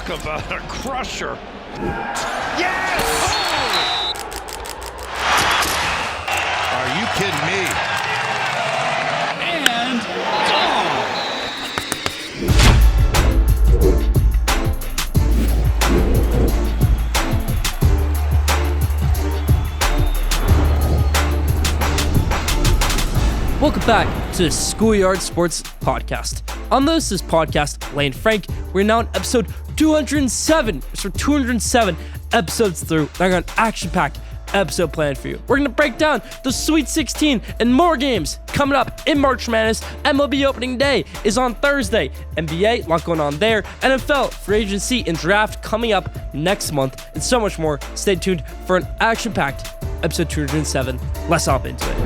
Talk about a crusher. Yes! Oh! Are you kidding me? And gone! Welcome back to the Schoolyard Sports podcast. On this podcast, Lane Frank, we're now on episode 207. So 207 episodes through. I got an action-packed episode planned for you. We're going to break down the Sweet 16 and more games coming up in March Madness. MLB opening day is on Thursday. NBA, a lot going on there. NFL, free agency, and draft coming up next month, and so much more. Stay tuned for an action-packed episode 207. Let's hop into it.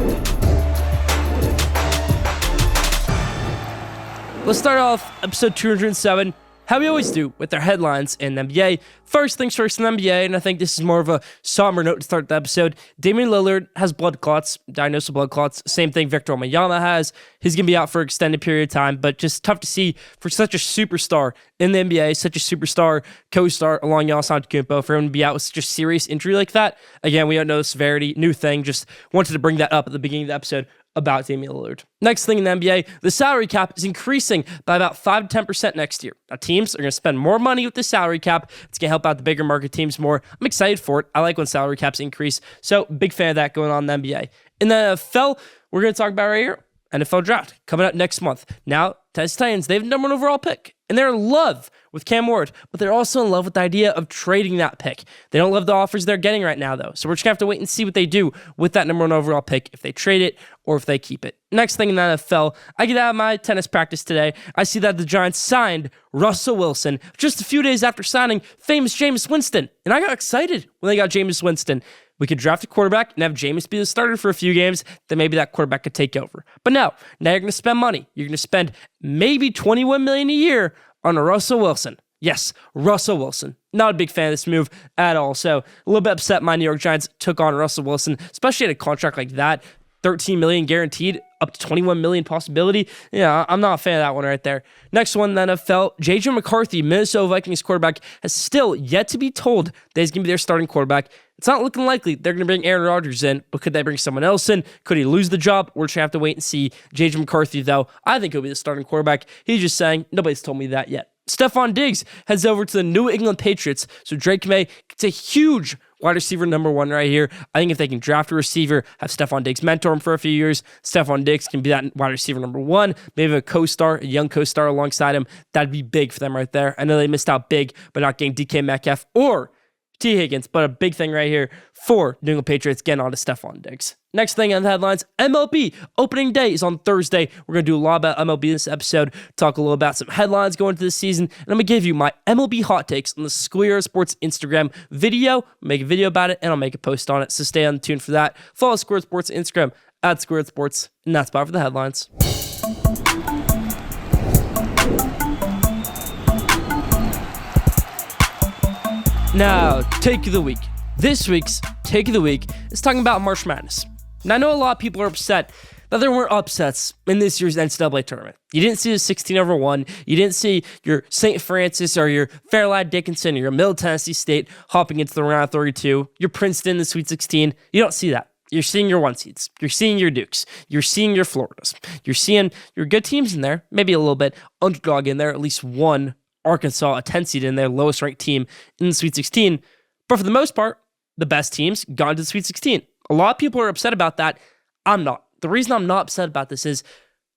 Let's start off episode 207, how we always do, with our headlines in the NBA. First things first in the NBA, and I think this is more of a somber note to start the episode. Damian Lillard has blood clots, diagnosed with blood clots. Same thing Victor Wembanyama has. He's going to be out for an extended period of time, but just tough to see for such a superstar in the NBA, such a superstar co-star along Giannis Antetokounmpo, for him to be out with such a serious injury like that. Again, we don't know the severity, new thing, just wanted to bring that up at the beginning of the episode about Damian Lillard. Next thing in the NBA, the salary cap is increasing by about 5 to 10% next year. Now, teams are going to spend more money with the salary cap. It's going to help out the bigger market teams more. I'm excited for it. I like when salary caps increase. So, big fan of that going on in the NBA. In the NFL, we're going to talk about right here, NFL draft coming up next month. Now, Tennessee Titans, they have the number 1 overall pick, and they're in love with Cam Ward, but they're also in love with the idea of trading that pick. They don't love the offers they're getting right now, though, so we're just going to have to wait and see what they do with that number 1 overall pick, if they trade it or if they keep it. Next thing in the NFL, I get out of my tennis practice today. I see that the Giants signed Russell Wilson just a few days after signing famous Jameis Winston, and I got excited when they got Jameis Winston. We could draft a quarterback and have Jameis be the starter for a few games, then maybe that quarterback could take over. But no, now you're going to spend money. You're going to spend maybe $21 million a year on Russell Wilson. Yes, Russell Wilson. Not a big fan of this move at all. So a little bit upset my New York Giants took on Russell Wilson, especially at a contract like that. $13 million guaranteed, up to $21 million possibility. Yeah, I'm not a fan of that one right there. Next one, the NFL. J.J. McCarthy, Minnesota Vikings quarterback, has still yet to be told that he's going to be their starting quarterback. It's not looking likely they're going to bring Aaron Rodgers in, but could they bring someone else in? Could he lose the job? We're just going to have to wait and see. J.J. McCarthy, though, I think he'll be the starting quarterback. He's just saying, nobody's told me that yet. Stephon Diggs heads over to the New England Patriots. So Drake May gets a huge wide receiver number 1 right here. I think if they can draft a receiver, have Stephon Diggs mentor him for a few years, Stephon Diggs can be that wide receiver number 1, maybe a co-star, a young co-star alongside him. That'd be big for them right there. I know they missed out big by not getting DK Metcalf or T. Higgins, but a big thing right here for New England Patriots getting on to Stephon Diggs. Next thing on the headlines, MLB opening day is on Thursday. We're going to do a lot about MLB this episode, talk a little about some headlines going into the season, and I'm going to give you my MLB hot takes on the Schoolyard Sports Instagram video. I'll make a video about it, and I'll make a post on it, so stay on the tune for that. Follow Schoolyard Sports Instagram at Schoolyard Sports, and that's about for the headlines. Now, take of the week. This week's take of the week is talking about March Madness. Now, I know a lot of people are upset that there weren't upsets in this year's NCAA tournament. You didn't see the 16-1. You didn't see your St. Francis or your Fairleigh Dickinson or your Middle Tennessee State hopping into the round of 32. Your Princeton in the Sweet 16. You don't see that. You're seeing your 1 seeds. You're seeing your Dukes. You're seeing your Floridas. You're seeing your good teams in there, maybe a little bit underdog in there, at least one Arkansas, a 10 seed in their lowest ranked team in the Sweet 16. But for the most part, the best teams gone to the Sweet 16. A lot of people are upset about that. I'm not. The reason I'm not upset about this is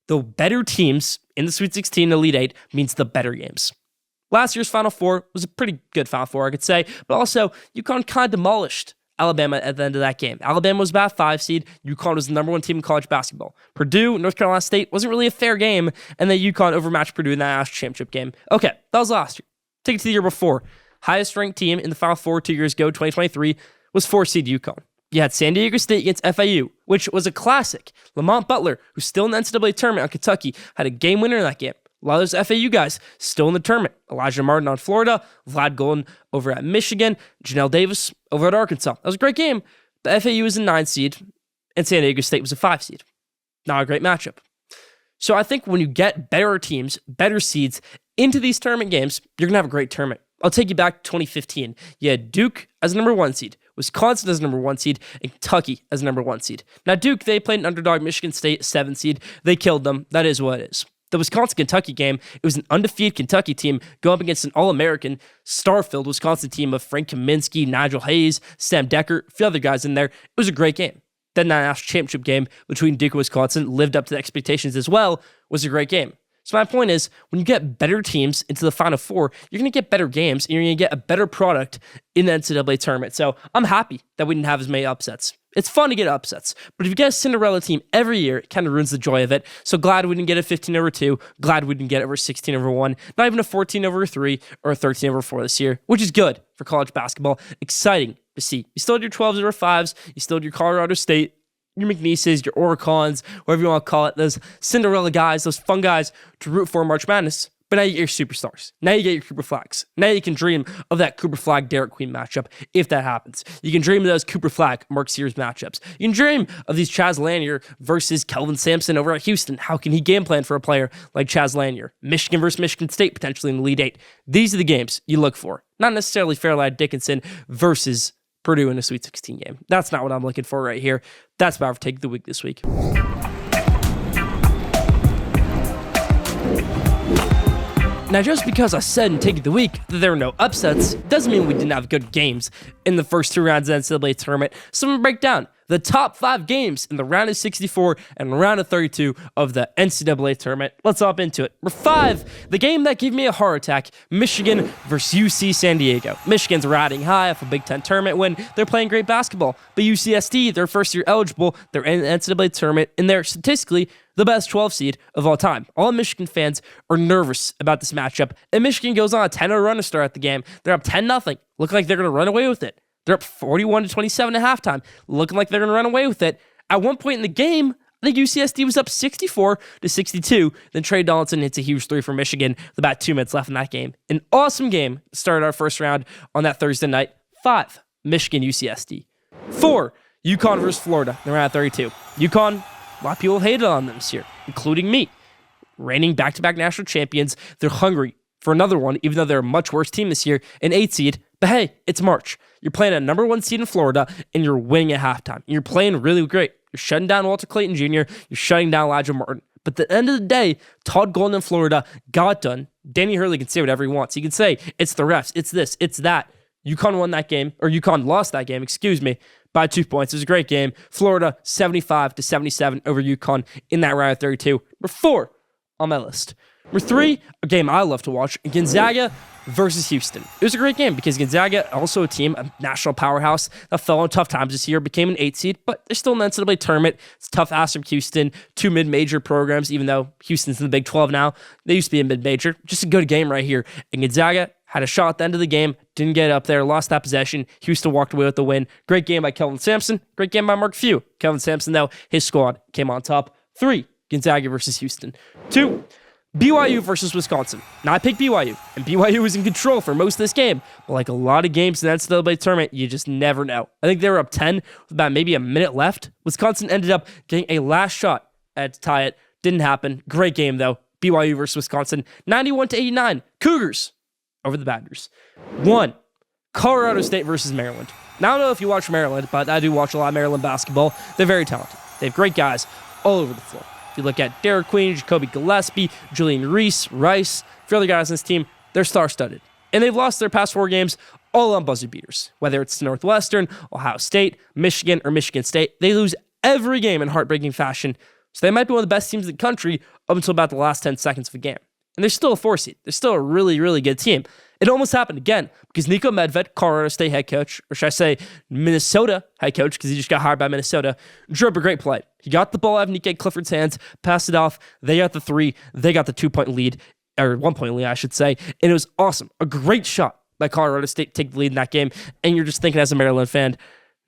the better teams in the Sweet 16 Elite 8 means the better games. Last year's Final Four was a pretty good Final Four, I could say, but also UConn kind of demolished Alabama at the end of that game. Alabama was about 5 seed. UConn was the number 1 team in college basketball. Purdue, North Carolina State wasn't really a fair game, and then UConn overmatched Purdue in that national championship game. Okay, that was last year. Take it to the year before. Highest ranked team in the Final Four 2 years ago, 2023, was 4 seed UConn. You had San Diego State against FAU, which was a classic. Lamont Butler, who's still in the NCAA tournament on Kentucky, had a game winner in that game. A lot of those FAU guys still in the tournament. Elijah Martin on Florida, Vlad Golden over at Michigan, Janelle Davis over at Arkansas. That was a great game. The FAU was a 9 seed, and San Diego State was a 5 seed. Not a great matchup. So I think when you get better teams, better seeds into these tournament games, you're going to have a great tournament. I'll take you back to 2015. You had Duke as number 1 seed, Wisconsin as number 1 seed, and Kentucky as number 1 seed. Now, Duke, they played an underdog Michigan State 7 seed. They killed them. That is what it is. The Wisconsin-Kentucky game, it was an undefeated Kentucky team going up against an All-American, star-filled Wisconsin team of Frank Kaminsky, Nigel Hayes, Sam Decker, a few other guys in there. It was a great game. Then that national championship game between Duke and Wisconsin lived up to the expectations as well, was a great game. So my point is, when you get better teams into the Final Four, you're going to get better games, and you're going to get a better product in the NCAA tournament. So I'm happy that we didn't have as many upsets. It's fun to get upsets, but if you get a Cinderella team every year, it kind of ruins the joy of it. So glad we didn't get a 15-2, glad we didn't get over 16-1, not even a 14-3 or a 13-4 this year, which is good for college basketball. Exciting to see. You still had your 12-5s, you still had your Colorado State, your McNeeses, your Oricons, whatever you want to call it, those Cinderella guys, those fun guys to root for in March Madness. But now you get your superstars. Now you get your Cooper Flags. Now you can dream of that Cooper Flag Derek Queen matchup if that happens. You can dream of those Cooper Flag Mark Sears matchups. You can dream of these Chaz Lanier versus Kelvin Sampson over at Houston. How can he game plan for a player like Chaz Lanier? Michigan versus Michigan State potentially in the Elite Eight. These are the games you look for. Not necessarily Fairleigh Dickinson versus Purdue in a Sweet 16 game. That's not what I'm looking for right here. That's about for Take of the Week this week. Now, just because I said in Take of the Week that there were no upsets doesn't mean we didn't have good games in the first 2 rounds of the NCAA tournament. So I'm going to break down the top 5 games in the round of 64 and round of 32 of the NCAA tournament. Let's hop into it. Number 5, the game that gave me a heart attack, Michigan versus UC San Diego. Michigan's riding high off a Big Ten tournament win. They're playing great basketball. But UCSD, they're first year eligible. They're in the NCAA tournament, and they're statistically the best 12 seed of all time. All Michigan fans are nervous about this matchup, and Michigan goes on a 10-0 run to start the game. They're up 10-0. Look like they're going to run away with it. They're up 41-27 at halftime, looking like they're going to run away with it. At one point in the game, I think UCSD was up 64-62. Then Trey Donaldson hits a huge 3 for Michigan with about 2 minutes left in that game. An awesome game started our first round on that Thursday night. 5, Michigan UCSD. 4, UConn versus Florida. They're at 32. UConn, a lot of people hated on them this year, including me. Reigning back-to-back national champions, they're hungry for another one, even though they're a much worse team this year, an 8 seed. But hey, it's March. You're playing a number 1 seed in Florida, and you're winning at halftime. You're playing really great. You're shutting down Walter Clayton Jr., you're shutting down Elijah Martin. But at the end of the day, Todd Golden in Florida got done. Danny Hurley can say whatever he wants. He can say, it's the refs, it's this, it's that. UConn won that game, or UConn lost that game, by 2 points. It was a great game. Florida, 75-77 over UConn in that round of 32. Number 4 on my list. Number 3, a game I love to watch, Gonzaga versus Houston. It was a great game because Gonzaga, also a team, a national powerhouse that fell on tough times this year, became an 8 seed, but they're still in the NCAA tournament. It's tough ask from Houston, 2 mid-major programs, even though Houston's in the Big 12 now. They used to be a mid-major. Just a good game right here. And Gonzaga had a shot at the end of the game, didn't get up there, lost that possession. Houston walked away with the win. Great game by Kelvin Sampson. Great game by Mark Few. Kelvin Sampson, though, his squad came on top. 3, Gonzaga versus Houston. 2, BYU versus Wisconsin. Now, I picked BYU, and BYU was in control for most of this game. But like a lot of games in the NCAA tournament, you just never know. I think they were up 10 with about maybe a minute left. Wisconsin ended up getting a last shot to tie it. Didn't happen. Great game, though. BYU versus Wisconsin. 91-89. Cougars over the Badgers. 1, Colorado State versus Maryland. Now, I don't know if you watch Maryland, but I do watch a lot of Maryland basketball. They're very talented. They have great guys all over the floor. If you look at Derek Queen, Jacoby Gillespie, Julian Rice, a few other guys on this team, they're star-studded. And they've lost their past 4 games all on buzzer beaters. Whether it's Northwestern, Ohio State, Michigan, or Michigan State, they lose every game in heartbreaking fashion. So they might be one of the best teams in the country up until about the last 10 seconds of a game. And they're still a 4 seed. They're still a really, really good team. It almost happened again because Nico Medved, Colorado State head coach, or should I say Minnesota head coach because he just got hired by Minnesota, drew up a great play. He got the ball out of Nikkei Clifford's hands, passed it off. They got the 3. They got the 2-point lead, or 1-point lead, I should say. And it was awesome. A great shot by Colorado State to take the lead in that game. And you're just thinking as a Maryland fan,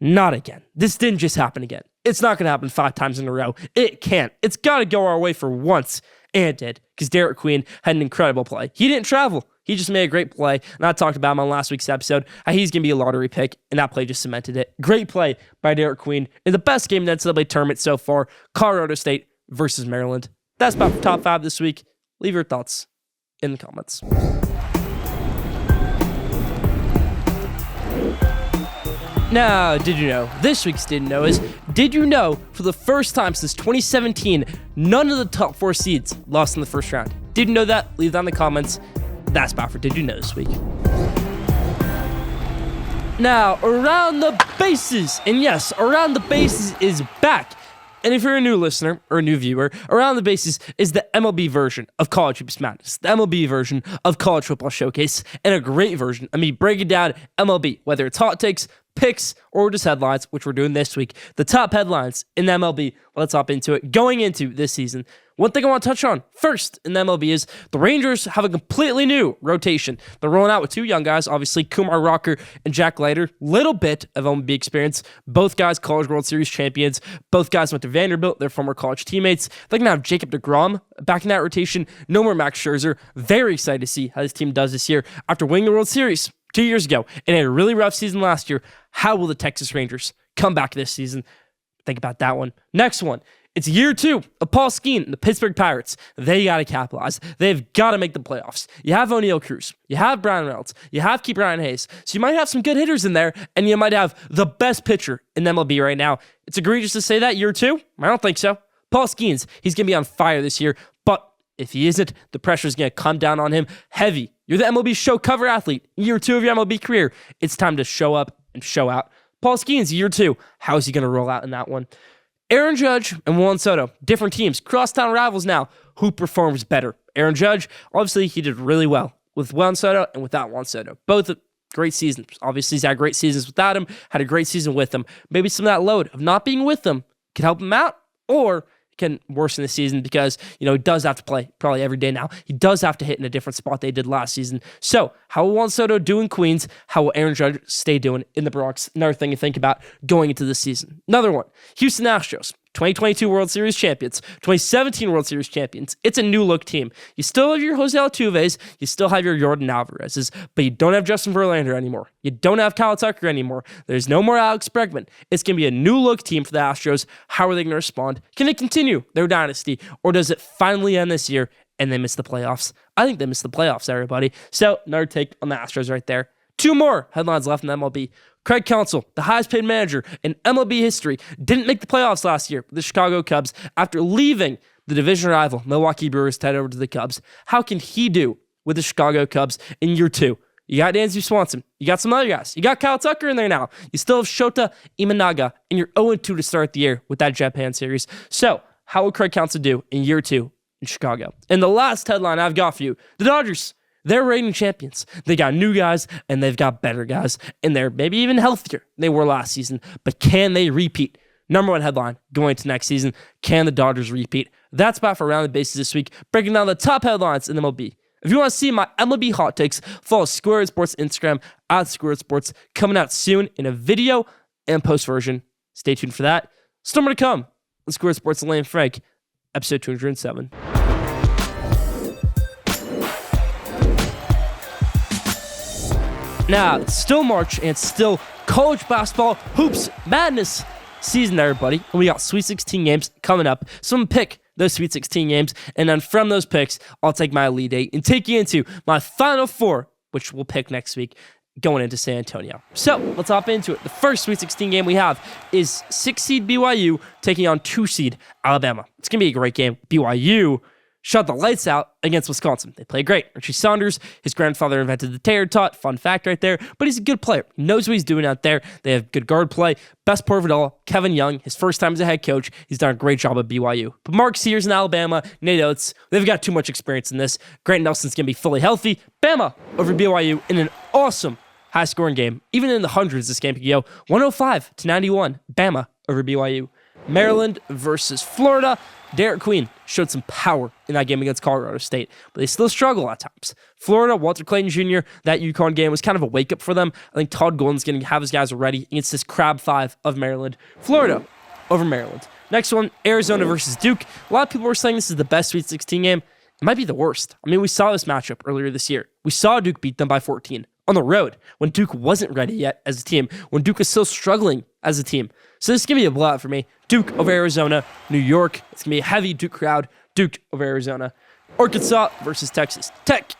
not again. This didn't just happen again. It's not going to happen 5 times in a row. It can't. It's got to go our way for once. And it did, because Derek Queen had an incredible play. He didn't travel. He just made a great play. And I talked about him on last week's episode, how he's going to be a lottery pick, and that play just cemented it. Great play by Derek Queen in the best game in the NCAA tournament so far, Colorado State versus Maryland. That's about the top 5 this week. Leave your thoughts in the comments. Now, did you know? This week's Didn't Know is, did you know for the first time since 2017, none of the top 4 seeds lost in the first round? Did you know that? Leave that in the comments. That's about for Did You Know this week. Now, Around the Bases. And yes, Around the Bases is back. And if you're a new listener or a new viewer, Around the Bases is the MLB version of College Hoops Madness, the MLB version of College Football Showcase, and a great version of me breaking down MLB, whether it's hot takes, picks, or just headlines, which we're doing this week. The top headlines in the MLB. Let's hop into it. Going into this season, one thing I want to touch on first in the MLB is the Rangers have a completely new rotation. They're rolling out with 2 young guys, obviously Kumar Rocker and Jack Leiter. Little bit of MLB experience. Both guys College World Series champions. Both guys went to Vanderbilt. They're former college teammates. They're going to have Jacob deGrom back in that rotation. No more Max Scherzer. Very excited to see how this team does this year after winning the World Series 2 years ago and had a really rough season last year. How will the Texas Rangers come back this season? Think about that one. Next one. It's year 2 of Paul Skeens and the Pittsburgh Pirates. They got to capitalize. They've got to make the playoffs. You have O'Neal Cruz. You have Brian Reynolds. You have Keith Ryan Hayes. So you might have some good hitters in there, and you might have the best pitcher in MLB right now. It's egregious to say that year 2? I don't think so. Paul Skeens, he's going to be on fire this year, but if he isn't, the pressure is going to come down on him heavy. You're the MLB show cover athlete. Year 2 of your MLB career. It's time to show up and show out. Paul Skeens, year 2. How is he going to roll out in that one? Aaron Judge and Juan Soto, different teams, crosstown rivals now. Who performs better? Aaron Judge, obviously he did really well with Juan Soto and without Juan Soto. Both great seasons. Obviously he's had great seasons without him, had a great season with him. Maybe some of that load of not being with them can help him out, or can worsen the season because, he does have to play probably every day now. He does have to hit in a different spot they did last season. So how will Juan Soto do in Queens? How will Aaron Judge stay doing in the Bronx? Another thing to think about going into this season. Another one, Houston Astros. 2022 World Series champions, 2017 World Series champions. It's a new look team. You still have your Jose Altuves, you still have your Jordan Alvarez's, but you don't have Justin Verlander anymore. You don't have Kyle Tucker anymore. There's no more Alex Bregman. It's going to be a new look team for the Astros. How are they going to respond? Can they continue their dynasty, or does it finally end this year and they miss the playoffs? I think they miss the playoffs, everybody. So another take on the Astros right there. 2 more headlines left in the MLB. Craig Counsell, the highest paid manager in MLB history, didn't make the playoffs last year with the Chicago Cubs after leaving the division rival Milwaukee Brewers to head over to the Cubs. How can he do with the Chicago Cubs in year 2? You got Dansby Swanson. You got some other guys. You got Kyle Tucker in there now. You still have Shota Imanaga, and you're 0-2 to start the year with that Japan series. So how will Craig Counsell do in year 2 in Chicago? And the last headline I've got for you, the Dodgers. They're reigning champions. They got new guys, and they've got better guys, and they're maybe even healthier than they were last season. But can they repeat? Number 1 headline going into next season, can the Dodgers repeat? That's about for Around the Bases this week, breaking down the top headlines in MLB. If you want to see my MLB hot takes, follow Schoolyard Sports Instagram at Schoolyard Sports, coming out soon in a video and post version. Stay tuned for that. Still more to come on Schoolyard Sports and Lane Frank, episode 207. Now, it's still March, and it's still college basketball hoops madness season, everybody. And we got Sweet 16 games coming up. So I'm going to pick those Sweet 16 games, and then from those picks, I'll take my Elite 8 and take you into my Final 4, which we'll pick next week, going into San Antonio. So let's hop into it. The first Sweet 16 game we have is 6-seed BYU taking on 2-seed Alabama. It's going to be a great game. BYU shot the lights out against Wisconsin. They played great. Richie Saunders, his grandfather invented the tater tot. Fun fact right there. But he's a good player. He knows what he's doing out there. They have good guard play. Best part of it all, Kevin Young, his first time as a head coach. He's done a great job at BYU. But Mark Sears in Alabama, Nate Oates, they've got too much experience in this. Grant Nelson's going to be fully healthy. Bama over BYU in an awesome high-scoring game. Even in the hundreds, this game could go 105-91. Bama over BYU. Maryland versus Florida. Derek Queen showed some power in that game against Colorado State, but they still struggle at times. Florida, Walter Clayton Jr., that UConn game was kind of a wake-up for them. I think Todd Golden's going to have his guys ready against this Crab 5 of Maryland. Florida over Maryland. Next one, Arizona versus Duke. A lot of people were saying this is the best Sweet 16 game. It might be the worst. I mean, we saw this matchup earlier this year. We saw Duke beat them by 14 on the road when Duke wasn't ready yet as a team, when Duke is still struggling as a team. So this is going to be a blowout for me. Duke over Arizona. New York, it's going to be a heavy Duke crowd. Duke over Arizona. Arkansas versus Texas Tech.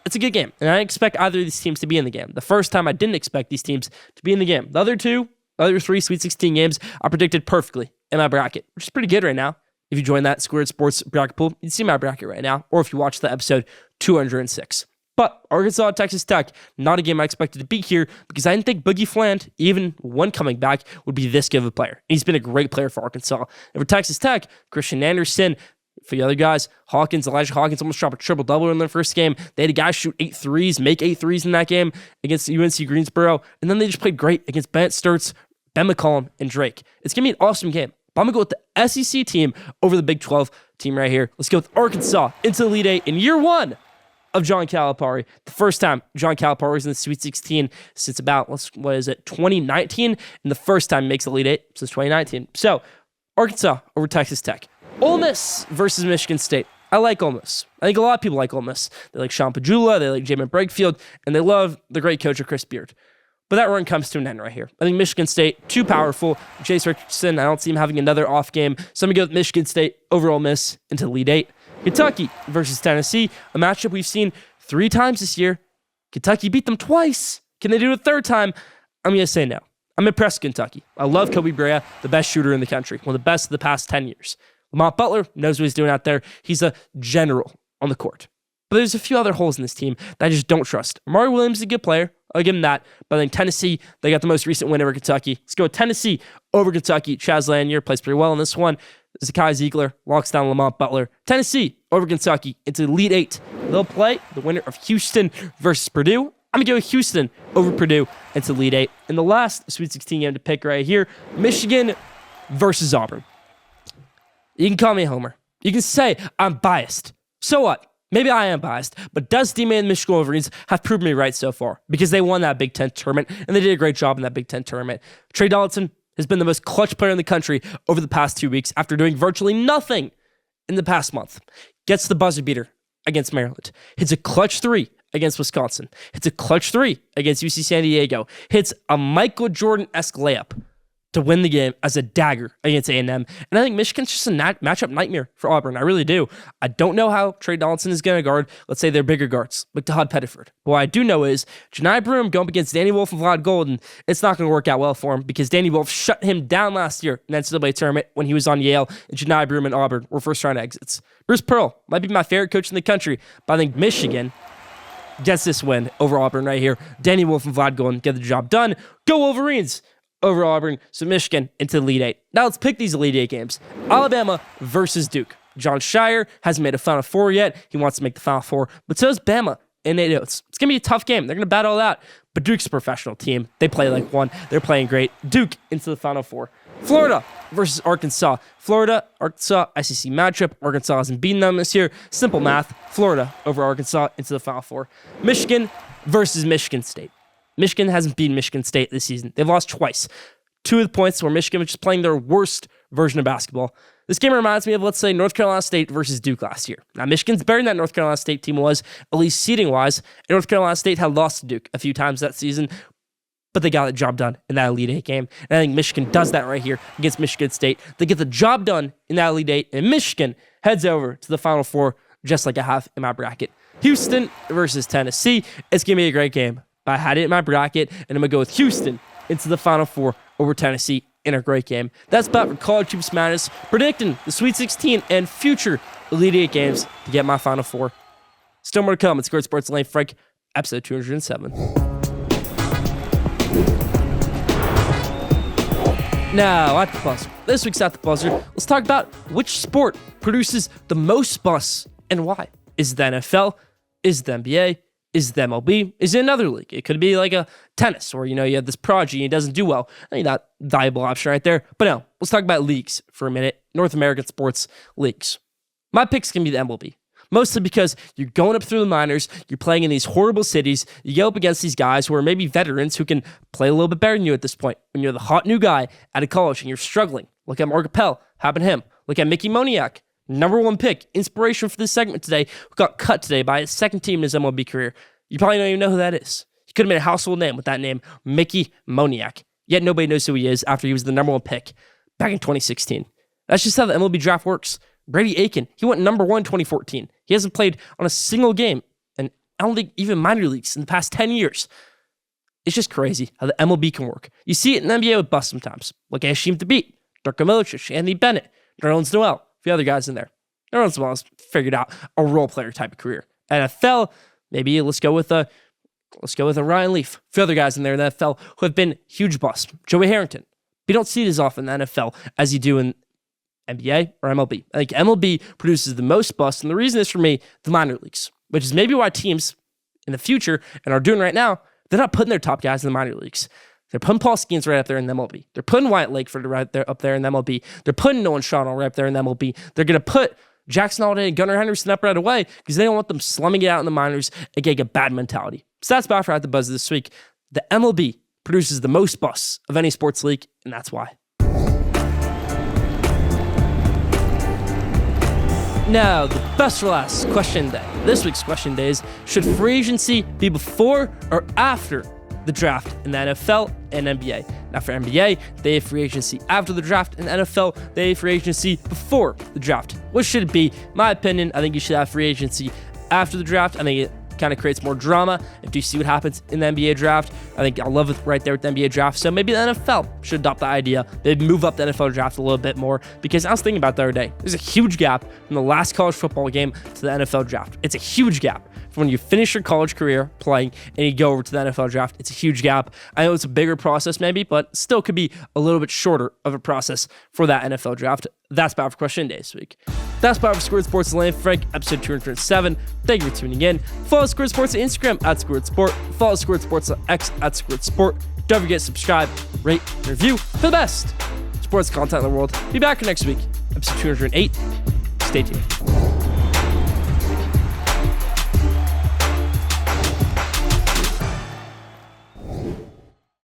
it's a good game, and I expect either of these teams to be in the game. The first time I didn't expect these teams to be in the game. The other three Sweet 16 games I predicted perfectly in my bracket, which is pretty good right now. If you join that Schoolyard Sports bracket pool, you can see my bracket right now, or if you watch the episode 206. But Arkansas, Texas Tech, not a game I expected to beat here because I didn't think Boogie Fland, even when coming back, would be this good of a player. And he's been a great player for Arkansas. And for Texas Tech, Christian Anderson, for the other guys, Elijah Hawkins almost dropped a triple-double in their first game. They had a guy shoot 8 threes, make 8 threes in that game against UNC Greensboro. And then they just played great against Bennett Sturts, Ben McCollum, and Drake. It's going to be an awesome game. But I'm going to go with the SEC team over the Big 12 team right here. Let's go with Arkansas into the Elite Eight in year one of John Calipari. The first time John Calipari was in the Sweet 16 since about, 2019? And the first time he makes the Elite Eight since 2019. So, Arkansas over Texas Tech. Ole Miss versus Michigan State. I like Ole Miss. I think a lot of people like Ole Miss. They like Sean Pagula, they like Jamin Brakefield, and they love the great coach Chris Beard. But that run comes to an end right here. I think Michigan State, too powerful. Chase Richardson, I don't see him having another off game. So I'm going to go with Michigan State over Ole Miss into the Elite Eight. Kentucky versus Tennessee, a matchup we've seen 3 times this year. Kentucky beat them twice. Can they do it a third time? I'm going to say no. I'm impressed with Kentucky. I love Kobe Brea, the best shooter in the country, one of the best of the past 10 years. Lamont Butler knows what he's doing out there. He's a general on the court. But there's a few other holes in this team that I just don't trust. Amari Williams is a good player. I'll give him that. But I think Tennessee, they got the most recent win over Kentucky. Let's go with Tennessee over Kentucky. Chaz Lanier plays pretty well in this one. Zakai Ziegler locks down Lamont Butler. Tennessee over Kentucky into the Elite Eight. They'll play the winner of Houston versus Purdue. I'm going to go with Houston over Purdue into the Elite Eight. And the last Sweet 16 game to pick right here, Michigan versus Auburn. You can call me a homer. You can say I'm biased. So what? Maybe I am biased, but Dusty and the Michigan Wolverines have proven me right so far because they won that Big Ten tournament, and they did a great job in that Big Ten tournament. Trey Donaldson has been the most clutch player in the country over the past 2 weeks after doing virtually nothing in the past month. Gets the buzzer beater against Maryland. Hits a clutch 3 against Wisconsin. Hits a clutch 3 against UC San Diego. Hits a Michael Jordan-esque layup to win the game as a dagger against A&M. And I think Michigan's just a matchup nightmare for Auburn. I really do. I don't know how Trey Donaldson is going to guard, let's say, their bigger guards, like Todd Pettiford. But what I do know is Janai Broome going up against Danny Wolf and Vlad Golden, it's not going to work out well for him because Danny Wolf shut him down last year in the NCAA tournament when he was on Yale, and Janai Broome and Auburn were first-round exits. Bruce Pearl might be my favorite coach in the country, but I think Michigan gets this win over Auburn right here. Danny Wolf and Vlad Golden get the job done. Go Wolverines! Over Auburn, so Michigan into the Elite Eight. Now let's pick these Elite Eight games. Alabama versus Duke. John Shire hasn't made a Final Four yet. He wants to make the Final Four, but so is Bama and Nate Oates. It's going to be a tough game. They're going to battle it out, but Duke's a professional team. They play like one. They're playing great. Duke into the Final Four. Florida versus Arkansas. Florida, Arkansas, SEC matchup. Arkansas hasn't beaten them this year. Simple math. Florida over Arkansas into the Final Four. Michigan versus Michigan State. Michigan hasn't beaten Michigan State this season. They've lost twice. 2 of the points where Michigan was just playing their worst version of basketball. This game reminds me of, let's say, North Carolina State versus Duke last year. Now, Michigan's better than that North Carolina State team was, at least seeding-wise. And North Carolina State had lost to Duke a few times that season, but they got the job done in that Elite Eight game. And I think Michigan does that right here against Michigan State. They get the job done in that Elite Eight, and Michigan heads over to the Final Four, just like I have in my bracket. Houston versus Tennessee. It's going to be a great game. I had it in my bracket, and I'm going to go with Houston into the Final Four over Tennessee in a great game. That's about for College Hoops Madness, predicting the Sweet 16 and future Elite Eight games to get my Final Four. Still more to come. It's Schoolyard Sports Lane Frank, episode 207. Now, at the buzzer. This week's At the Buzzer, let's talk about which sport produces the most buzz and why. Is it the NFL? Is it the NBA? Is it the MLB? Is it another league? It could be like a tennis where, you have this prodigy and he doesn't do well. I think that valuable option right there. But no, let's talk about leagues for a minute. North American sports leagues. My pick's going to be the MLB. Mostly because you're going up through the minors, you're playing in these horrible cities, you go up against these guys who are maybe veterans who can play a little bit better than you at this point. When you're the hot new guy out of college and you're struggling. Look at Mark Appel, happened to him. Look at Mickey Moniak. #1 pick, inspiration for this segment today, who got cut today by his second team in his MLB career. You probably don't even know who that is. He could have made a household name with that name, Mickey Moniak. Yet nobody knows who he is after he was the #1 pick back in 2016. That's just how the MLB draft works. Brady Aiken, he went #1 in 2014. He hasn't played on a single game in I don't think even minor leagues in the past 10 years. It's just crazy how the MLB can work. You see it in the NBA with bust sometimes. Like Hashim Thabit, Darko Milicic, Anthony Bennett, Nerlens Noel, a few other guys in there. Nerlens Noel's figured out a role player type of career. NFL, maybe let's go with a Ryan Leaf. A few other guys in there in the NFL who have been huge busts. Joey Harrington. You don't see it as often in the NFL as you do in NBA or MLB. I think MLB produces the most busts, and the reason is for me, the minor leagues, which is maybe why teams in the future and are doing right now, they're not putting their top guys in the minor leagues. They're putting Paul Skeens right up there in the MLB. They're putting Wyatt Lakeford right there up there in the MLB. They're putting Nolan Schadenall right up there in the MLB. They're going to put Jackson Holiday and Gunnar Henderson up right away because they don't want them slumming it out in the minors and getting a bad mentality. So that's about for At the Buzz this week. The MLB produces the most busts of any sports league, and that's why. Now, the best for last question day. This week's question day is, should free agency be before or after the draft in the NFL and NBA? Now, for NBA, they have free agency after the draft. In the NFL, they have free agency before the draft. What should it be? My opinion, I think you should have free agency after the draft. I think it kind of creates more drama if you see what happens in the NBA draft. I think I love it right there with the NBA draft. So maybe the NFL should adopt the idea. They'd move up the NFL draft a little bit more, because I was thinking about the other day. There's a huge gap from the last college football game to the NFL draft. It's a huge gap. From when you finish your college career playing and you go over to the NFL draft, it's a huge gap. I know it's a bigger process maybe, but still could be a little bit shorter of a process for that NFL draft. That's about for question day this week. That's about for Schoolyard Sports Lane Frank, episode 207. Thank you for tuning in. Follow Schoolyard Sports on Instagram at Schoolyard Sport. Follow Schoolyard Sports on X at Schoolyard Sport. Don't forget to subscribe, rate, and review for the best sports content in the world. Be back next week, episode 208. Stay tuned.